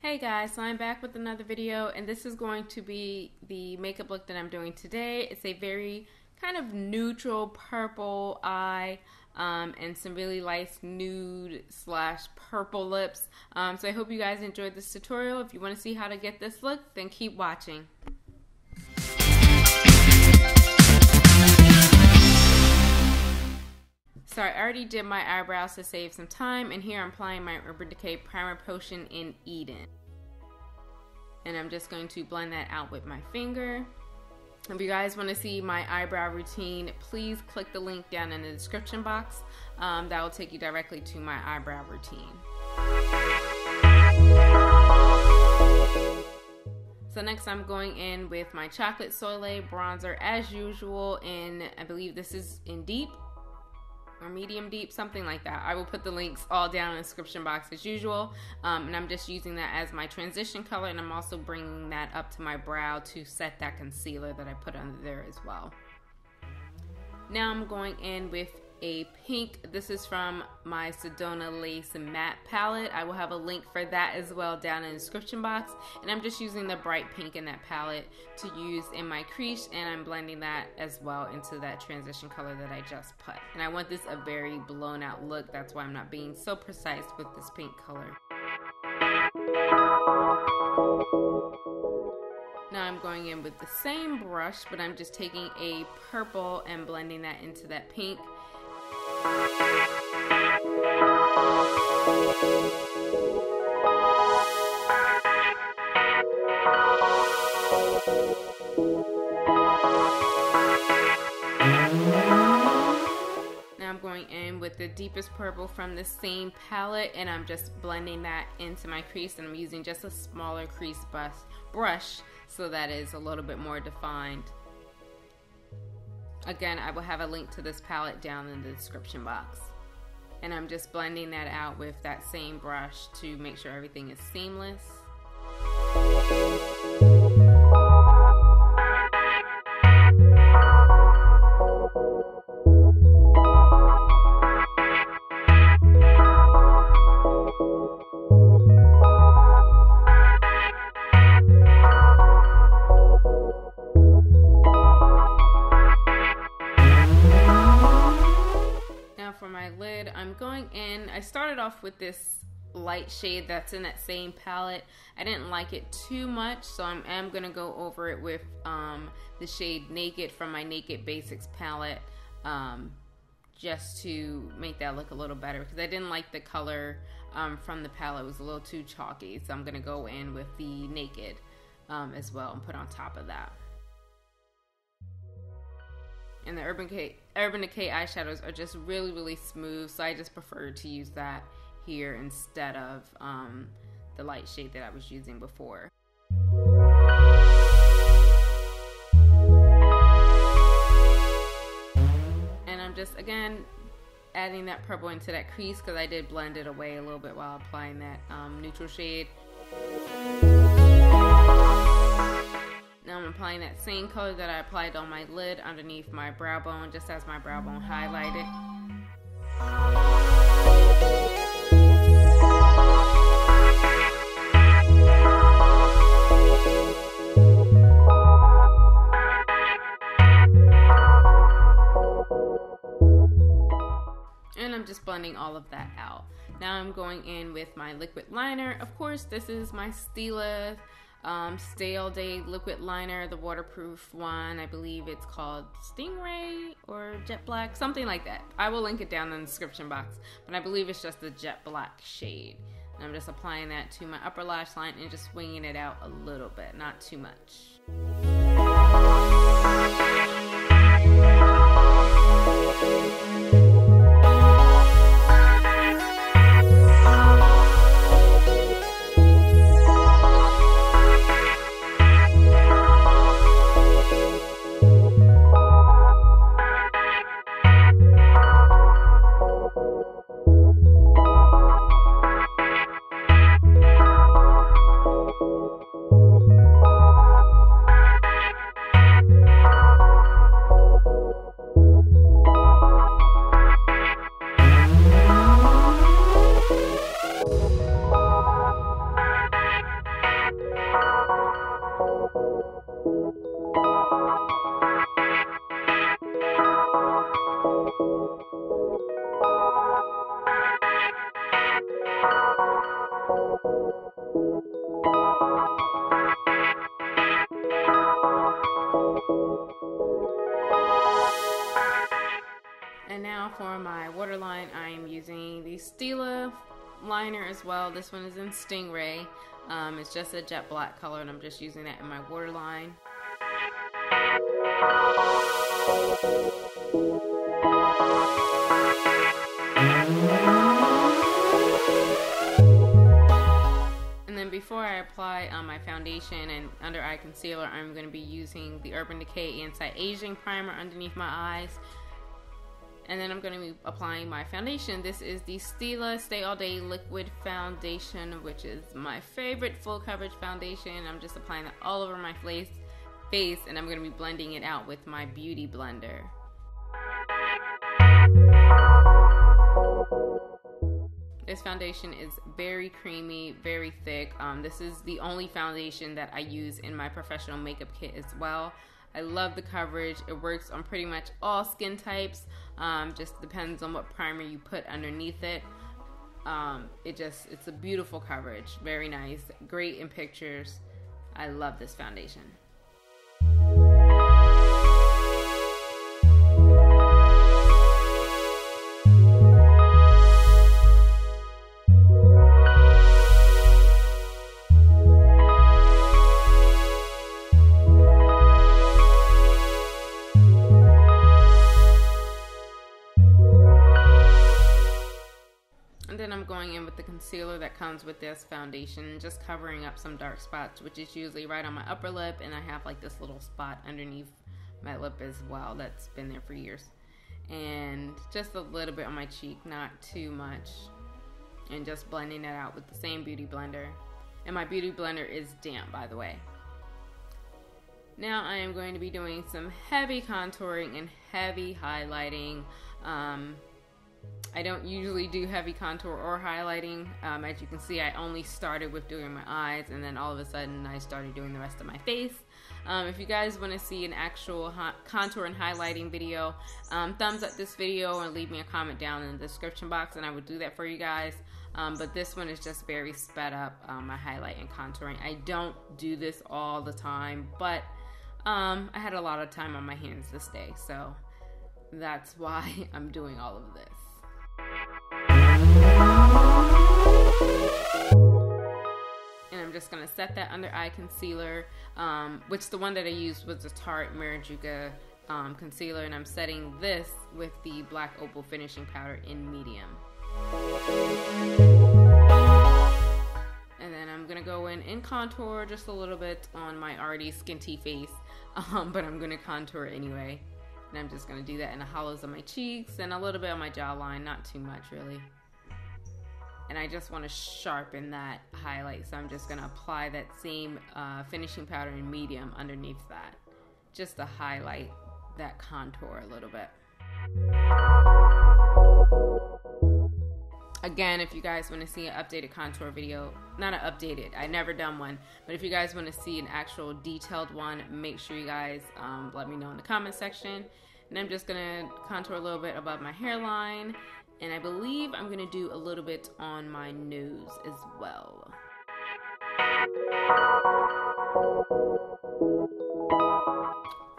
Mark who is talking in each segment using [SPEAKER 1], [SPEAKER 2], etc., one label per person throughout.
[SPEAKER 1] Hey guys, so I'm back with another video, and this is going to be the makeup look that I'm doing today. It's a very kind of neutral purple eye and some really nice nude / purple lips. So I hope you guys enjoyed this tutorial. If you want to see how to get this look, then keep watching. So I already did my eyebrows to save some time, and here I'm applying my Urban Decay Primer Potion in Eden. And I'm just going to blend that out with my finger. If you guys want to see my eyebrow routine, please click the link down in the description box. That will take you directly to my eyebrow routine. So next I'm going in with my Chocolate Soleil bronzer as usual, and I believe this is in Deep or medium deep, something like that. I will put the links all down in the description box as usual, and I'm just using that as my transition color, and I'm also bringing that up to my brow to set that concealer that I put under there as well. Now I'm going in with a pink. This is from my Sedona Lace Matte palette. I will have a link for that as well down in the description box, and I'm just using the bright pink in that palette to use in my crease, and I'm blending that as well into that transition color that I just put. And I want this a very blown out look, that's why I'm not being so precise with this pink color. Now I'm going in with the same brush, but I'm just taking a purple and blending that into that pink. Now I'm going in with the deepest purple from the same palette, and I'm just blending that into my crease, and I'm using just a smaller crease brush so that is a little bit more defined. Again, I will have a link to this palette down in the description box. And I'm just blending that out with that same brush to make sure everything is seamless. I'm going in, I started off with this light shade that's in that same palette. I didn't like it too much, so I am going to go over it with the shade Naked from my Naked Basics palette, just to make that look a little better, because I didn't like the color from the palette. It was a little too chalky, so I'm going to go in with the Naked as well and put on top of that. And the Urban Decay eyeshadows are just really smooth, so I just prefer to use that here instead of the light shade that I was using before. And I'm just, again, adding that purple into that crease because I did blend it away a little bit while applying that neutral shade. Now I'm applying that same color that I applied on my lid underneath my brow bone, just as my brow bone highlighted. And I'm just blending all of that out. Now I'm going in with my liquid liner. Of course, this is my Stila Stay All Day liquid liner, the waterproof one. I believe it's called Stingray or Jet Black, something like that. I will link it down in the description box, but I believe it's just the Jet Black shade. And I'm just applying that to my upper lash line and just swinging it out a little bit, not too much. now for my waterline, I'm using the Stila liner as well. This one is in Stingray. It's just a jet black color, and I'm just using that in my waterline. And then before I apply my foundation and under eye concealer, I'm going to be using the Urban Decay Anti-Aging Primer underneath my eyes. And then I'm going to be applying my foundation. This is the Stila Stay All Day Liquid Foundation, which is my favorite full coverage foundation. I'm just applying it all over my face, and I'm going to be blending it out with my Beauty Blender. This foundation is very creamy, very thick. This is the only foundation that I use in my professional makeup kit as well. I love the coverage. It works on pretty much all skin types. Just depends on what primer you put underneath it. It's a beautiful coverage. Very nice. Great in pictures. I love this foundation. Then I'm going in with the concealer that comes with this foundation, just covering up some dark spots, which is usually right on my upper lip, and I have like this little spot underneath my lip as well that's been there for years, and just a little bit on my cheek, not too much, and just blending that out with the same Beauty Blender. And my Beauty Blender is damp, by the way. Now I am going to be doing some heavy contouring and heavy highlighting. I don't usually do heavy contour or highlighting. As you can see, I only started with doing my eyes, and then all of a sudden I started doing the rest of my face. If you guys want to see an actual contour and highlighting video, thumbs up this video and leave me a comment down in the description box, and I would do that for you guys. But this one is just very sped up, my highlight and contouring. I don't do this all the time, but I had a lot of time on my hands this day, so that's why I'm doing all of this. And I'm just going to set that under eye concealer, which the one that I used was the Tarte Marajuka concealer, and I'm setting this with the Black Opal Finishing Powder in medium. And then I'm going to go in and contour just a little bit on my already skinty face, but I'm going to contour it anyway. And I'm just going to do that in the hollows of my cheeks and a little bit on my jawline, not too much really. And I just want to sharpen that highlight, so I'm just going to apply that same finishing powder in medium underneath that, just to highlight that contour a little bit. Again, if you guys want to see an updated contour video, not an updated, I never done one, but if you guys want to see an actual detailed one, make sure you guys let me know in the comment section. And I'm just going to contour a little bit above my hairline, and I believe I'm going to do a little bit on my nose as well.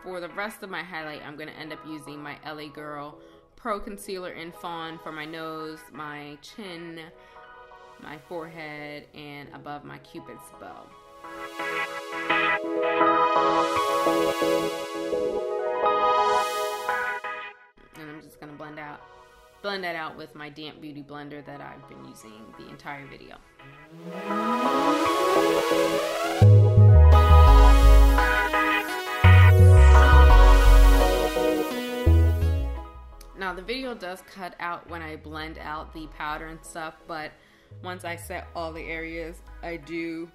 [SPEAKER 1] For the rest of my highlight, I'm going to end up using my LA Girl Pro Concealer in Fawn for my nose, my chin, my forehead, and above my Cupid's bow. And I'm just going to blend that out with my damp Beauty Blender that I've been using the entire video. Now the video does cut out when I blend out the powder and stuff, but once I set all the areas, I do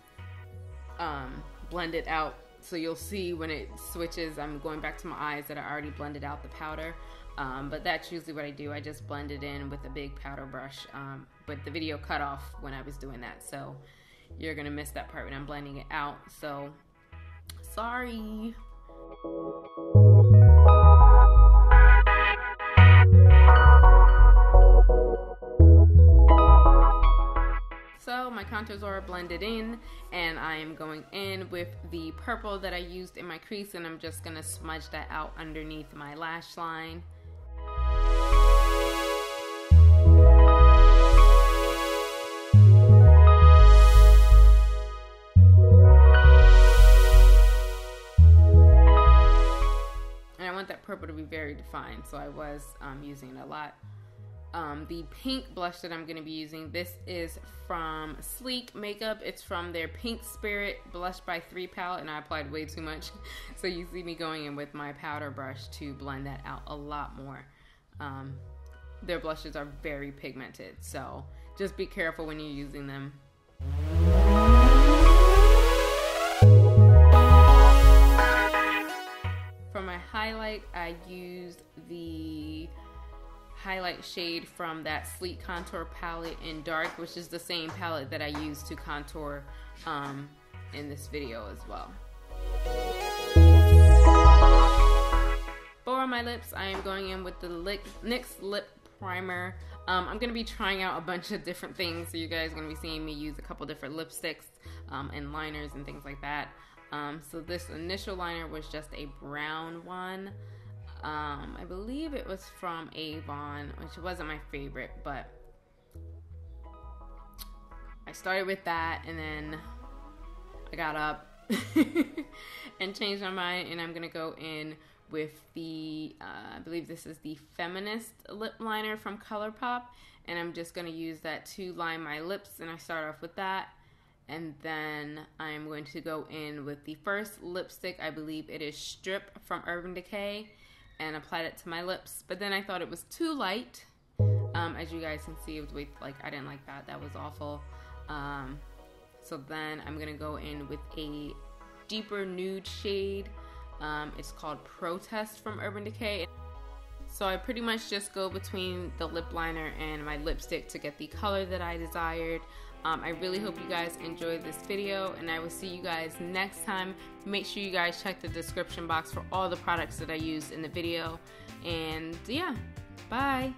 [SPEAKER 1] blend it out. So you'll see when it switches, I'm going back to my eyes that I already blended out the powder. But that's usually what I do. I just blend it in with a big powder brush. But the video cut off when I was doing that, so you're gonna miss that part when I'm blending it out. So sorry. So my contours are blended in, and I am going in with the purple that I used in my crease, and I'm just going to smudge that out underneath my lash line. fine. So I was using it a lot. The pink blush that I'm going to be using, this is from Sleek Makeup. It's from their Pink Spirit Blush by 3 palette, and I applied way too much. So you see me going in with my powder brush to blend that out a lot more. Their blushes are very pigmented, so just be careful when you're using them. For my highlight, I used the highlight shade from that Sleek Contour palette in dark, which is the same palette that I used to contour in this video as well. For my lips, I am going in with the NYX Lip Primer. I'm going to be trying out a bunch of different things, so you guys are going to be seeing me use a couple different lipsticks and liners and things like that. So this initial liner was just a brown one. I believe it was from Avon, which wasn't my favorite, but I started with that, and then I got up and changed my mind, and I'm gonna go in with the I believe this is the Feminist lip liner from ColourPop, and I'm just gonna use that to line my lips, and I start off with that. And then I'm going to go in with the first lipstick, I believe it is Strip from Urban Decay, and applied it to my lips. But then I thought it was too light. As you guys can see, it was way, like, I didn't like that. That was awful. So then I'm gonna go in with a deeper nude shade. It's called Protest from Urban Decay. So I pretty much just go between the lip liner and my lipstick to get the color that I desired. I really hope you guys enjoyed this video, and I will see you guys next time. Make sure you guys check the description box for all the products that I used in the video. And yeah, bye.